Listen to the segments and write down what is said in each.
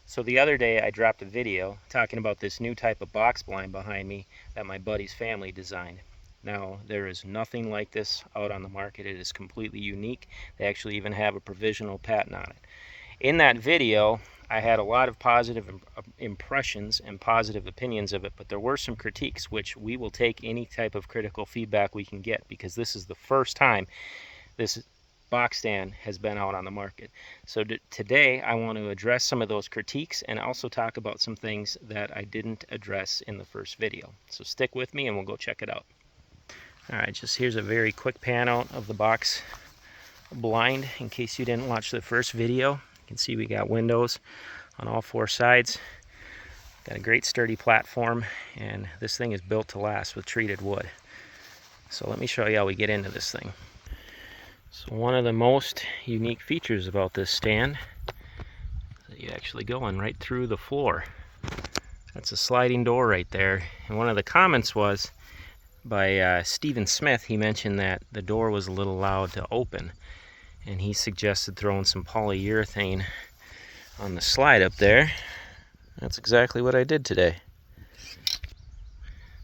So the other day I dropped a video talking about this new type of box blind behind me that my buddy's family designed. Now, there is nothing like this out on the market. It is completely unique. They actually even have a provisional patent on it. In that video, I had a lot of positive impressions and positive opinions of it, but there were some critiques, which we will take any type of critical feedback we can get, because this is the first time this box stand has been out on the market. So today I want to address some of those critiques and also talk about some things that I didn't address in the first video. So stick with me and we'll go check it out. Alright, just here's a very quick pan out of the box blind in case you didn't watch the first video. You can see we got windows on all four sides. Got a great sturdy platform, and this thing is built to last with treated wood. So let me show you how we get into this thing. So one of the most unique features about this stand is that you actually go in right through the floor. That's a sliding door right there. And one of the comments was by Stephen Smith. He mentioned that the door was a little loud to open, and he suggested throwing some polyurethane on the slide up there. That's exactly what I did today.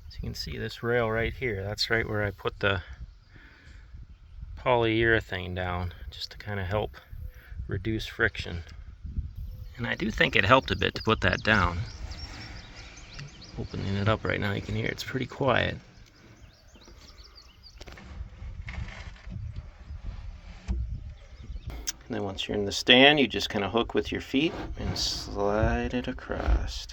So you can see this rail right here. That's right where I put the polyurethane down, just to kind of help reduce friction. And I do think it helped a bit to put that down. Opening it up right now, you can hear it's pretty quiet. And then once you're in the stand, you just kind of hook with your feet and slide it across.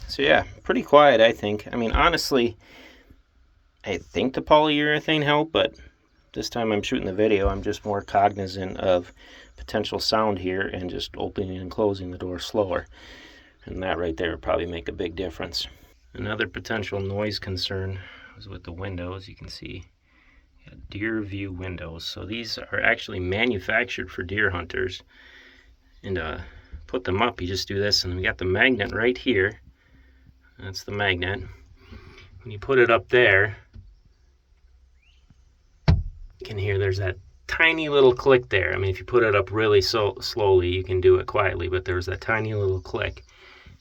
So yeah, pretty quiet, I think. I mean, honestly, I think the polyurethane helped, but this time I'm shooting the video, I'm just more cognizant of potential sound here and just opening and closing the door slower. And that right there would probably make a big difference. Another potential noise concern was with the windows. You can see deer view windows. So these are actually manufactured for deer hunters. And to put them up, you just do this, and we got the magnet right here. That's the magnet. When you put it up there, you can hear there's that tiny little click there. I mean, if you put it up really slowly, you can do it quietly, but there's that tiny little click,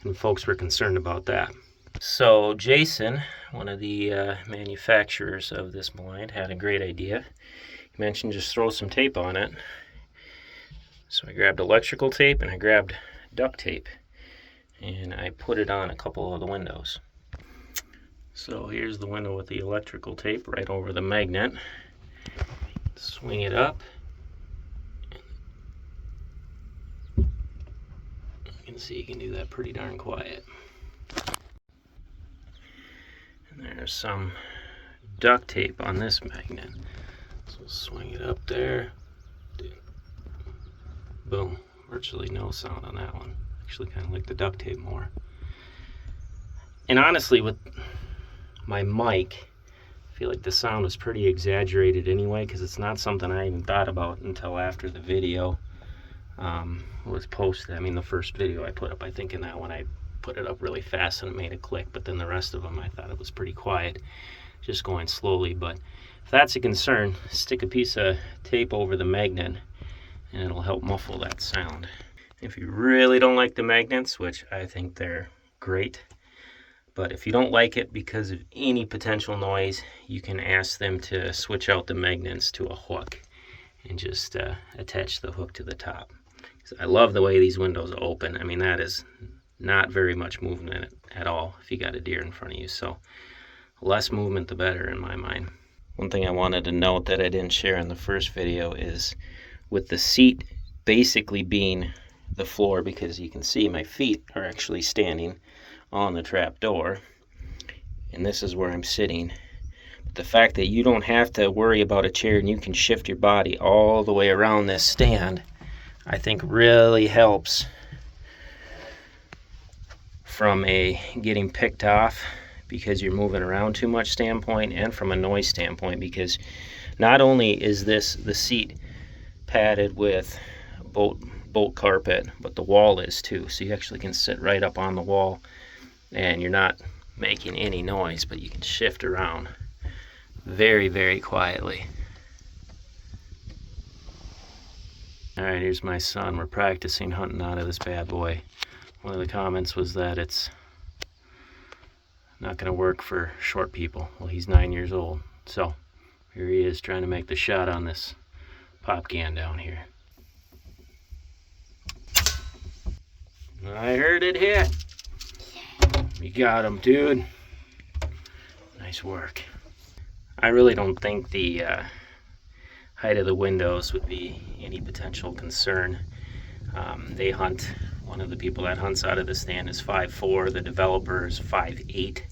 and folks were concerned about that. So Jayson, one of the manufacturers of this blind, had a great idea. He mentioned just throw some tape on it. So I grabbed electrical tape and I grabbed duct tape, and I put it on a couple of the windows. So here's the window with the electrical tape right over the magnet. Swing it up. You can see you can do that pretty darn quiet. And there's some duct tape on this magnet. So swing it up there. Boom. Virtually no sound on that one. Actually kind of like the duct tape more. And honestly, with my mic, I feel like the sound was pretty exaggerated anyway, because it's not something I even thought about until after the video was posted. I mean, the first video I put up, I think in that one I put it up really fast and it made a click, but then the rest of them I thought it was pretty quiet, just going slowly. But if that's a concern, stick a piece of tape over the magnet and it'll help muffle that sound. If you really don't like the magnets, which I think they're great, but if you don't like it because of any potential noise, you can ask them to switch out the magnets to a hook and just attach the hook to the top. I love the way these windows open. I mean, that is not very much movement at all if you got a deer in front of you. So less movement the better in my mind. One thing I wanted to note that I didn't share in the first video is with the seat basically being the floor, because you can see my feet are actually standing on the trap door, and this is where I'm sitting. But the fact that you don't have to worry about a chair and you can shift your body all the way around this stand, I think really helps from a getting picked off because you're moving around too much standpoint, and from a noise standpoint, because not only is this the seat padded with bolt carpet, but the wall is too, so you actually can sit right up on the wall and you're not making any noise, but you can shift around very, very quietly. Alright, here's my son. We're practicing hunting out of this bad boy. One of the comments was that it's not going to work for short people. Well, he's 9 years old. So, here he is trying to make the shot on this pop can down here. I heard it hit. You got him, dude. Nice work. I really don't think the height of the windows would be any potential concern. They hunt, one of the people that hunts out of the stand is 5'4", the developer is 5'8".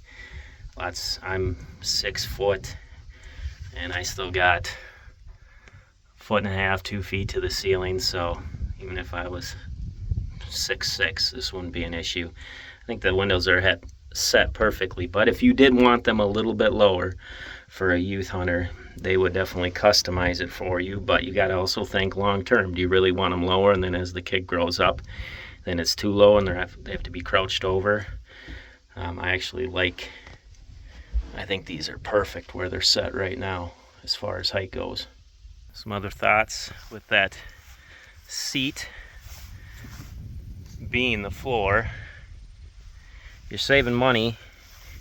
I'm 6 foot, and I still got 1.5 feet, 2 feet to the ceiling, so even if I was 6'6", this wouldn't be an issue. I think the windows are set perfectly, but if you did want them a little bit lower for a youth hunter, they would definitely customize it for you, but you got to also think long term. Do you really want them lower, and then as the kid grows up, then it's too low and they have to be crouched over? I think these are perfect where they're set right now as far as height goes. Some other thoughts with that seat being the floor. You're saving money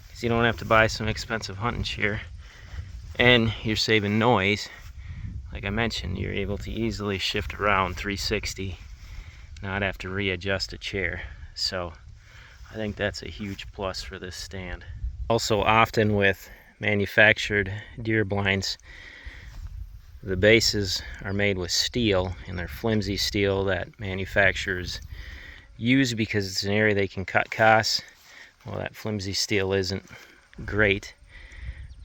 because you don't have to buy some expensive hunting chair, and you're saving noise. Like I mentioned, you're able to easily shift around 360, not have to readjust a chair. So I think that's a huge plus for this stand. Also, often with manufactured deer blinds, the bases are made with steel, and they're flimsy steel that manufacturers use because it's an area they can cut costs. Well, that flimsy steel isn't great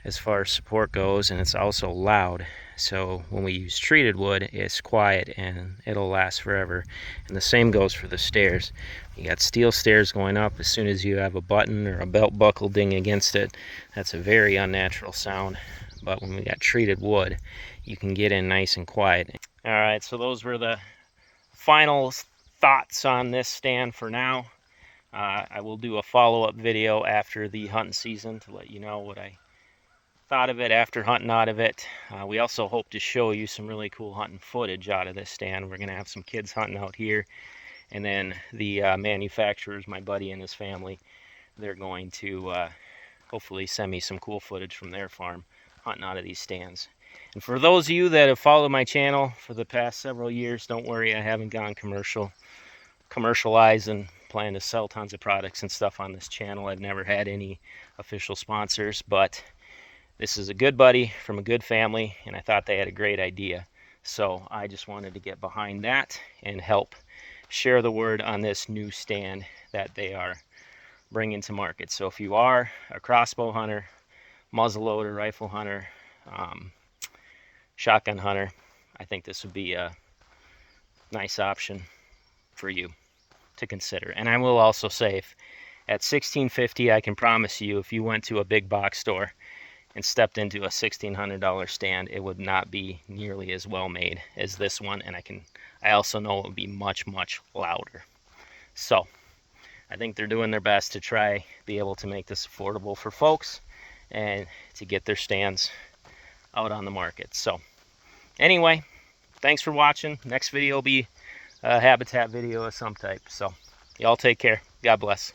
as far as support goes, and it's also loud. So when we use treated wood, it's quiet and it'll last forever. And the same goes for the stairs. You got steel stairs going up. As soon as you have a button or a belt buckle ding against it, that's a very unnatural sound. But when we got treated wood, you can get in nice and quiet. All right, so those were the final thoughts on this stand for now. I will do a follow-up video after the hunting season to let you know what I thought of it after hunting out of it. We also hope to show you some really cool hunting footage out of this stand. We're going to have some kids hunting out here, and then the manufacturers, my buddy and his family, they're going to hopefully send me some cool footage from their farm hunting out of these stands. And for those of you that have followed my channel for the past several years, don't worry, I haven't gone commercialized and plan to sell tons of products and stuff on this channel. I've never had any official sponsors, but this is a good buddy from a good family, and I thought they had a great idea. So I just wanted to get behind that and help share the word on this new stand that they are bringing to market. So if you are a crossbow hunter, muzzleloader, rifle hunter, shotgun hunter, I think this would be a nice option for you to consider. And I will also say, if at $1,650, I can promise you, if you went to a big box store and stepped into a $1,600 stand, it would not be nearly as well made as this one, and I also know it would be much, much louder. So I think they're doing their best to try be able to make this affordable for folks and to get their stands out on the market. So anyway, thanks for watching. Next video will be a habitat video of some type. So y'all take care. God bless.